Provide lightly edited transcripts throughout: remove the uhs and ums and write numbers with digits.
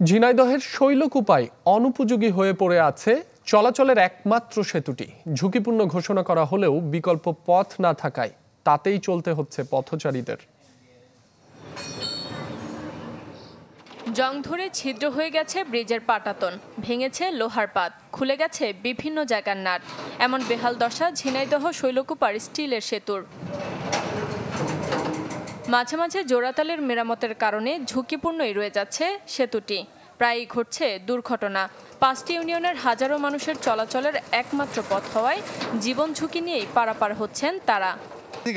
ঝিনাইদহের শৈলকুপায় অনুপযোগী হয়ে পড়ে আছে চলাচলের একমাত্র সেতুটি। ঝুঁকিপূর্ণ ঘোষণা করা হলেও বিকল্প পথ না থাকায় তাতেই চলতে হচ্ছে পথচারীদের। জং ধরে ছিদ্র হয়ে গেছে ব্রিজের পাটাতন, ভেঙেছে লোহার পাত, খুলে গেছে বিভিন্ন জায়গার নাট। এমন বেহাল দশা ঝিনাইদহ শৈলকুপার স্টিলের সেতুর। মাঝে মাঝে জোড়াতালের মেরামতের কারণে ঝুঁকিপূর্ণই রয়ে যাচ্ছে সেতুটি। প্রায়ই ঘটছে দুর্ঘটনা। 5টি ইউনিয়নের হাজারো মানুষের চলাচলের একমাত্র পথ হওয়ায় জীবন ঝুঁকি নিয়েই পারাপার হচ্ছেন তারা।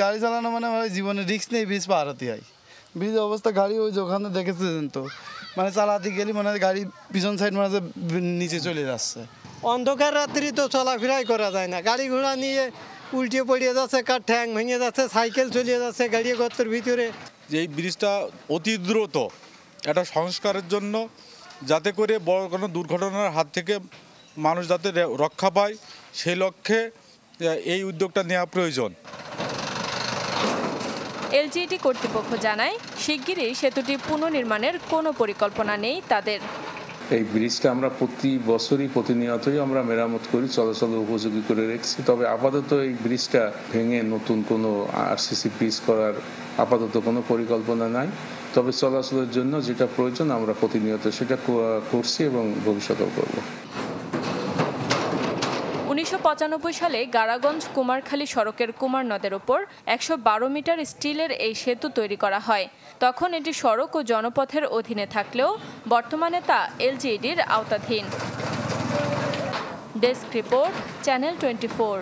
গাড়ি চালানো মানে জীবনে রিস্ক নেই, ব্রিজ পার হতে হয়। ব্রিজ অবস্থা গাড়ি ওই যে ওখানে দেখেছেন তো, মানে চালাতে গেলে মানে গাড়ি পিছন সাইড মানে নিচে চলে যাচ্ছে। অন্ধকার রাত্রি তো চলাফেরাই করা যায় না, গাড়ি ঘোড়া নিয়ে উল্টে পড়িয়ে যাচ্ছে, কার ঠ্যাং ভেঙে যাচ্ছে, সাইকেল চলিয়ে যাচ্ছে গাড়ি গর্তের ভিতরে। যে এই ব্রিজটা অতি দ্রুত একটা সংস্কারের জন্য, যাতে করে বড় কোনো দুর্ঘটনার হাত থেকে মানুষ যাতে রক্ষা পায়, সেই লক্ষ্যে এই উদ্যোগটা নেওয়া প্রয়োজন। এলজিইডি কর্তৃপক্ষ জানায়, শিগগিরই সেতুটি পুনর্নির্মাণের কোনো পরিকল্পনা নেই তাদের। এই ব্রিজটা আমরা প্রতি বছরই প্রতিনিয়তই আমরা মেরামত করি, চলাচলের উপযোগী করে রেখেছি। তবে আপাতত এই ব্রিজটা ভেঙে নতুন কোনো আরসিসি ব্রিজ করার আপাতত কোনো পরিকল্পনা নাই। তবে চলাচলের জন্য যেটা প্রয়োজন আমরা প্রতিনিয়ত সেটা করছি এবং ভবিষ্যতেও করব। 1995 সালে গাড়াগঞ্জ কুমারখালী সড়কের কুমার নদের ওপর 112 মিটার স্টিলের এই সেতু তৈরি করা হয়। তখন এটি সড়ক ও জনপথের অধীনে থাকলেও বর্তমানে তা এলজিইডির আওতাধীন। Desk report, channel 24।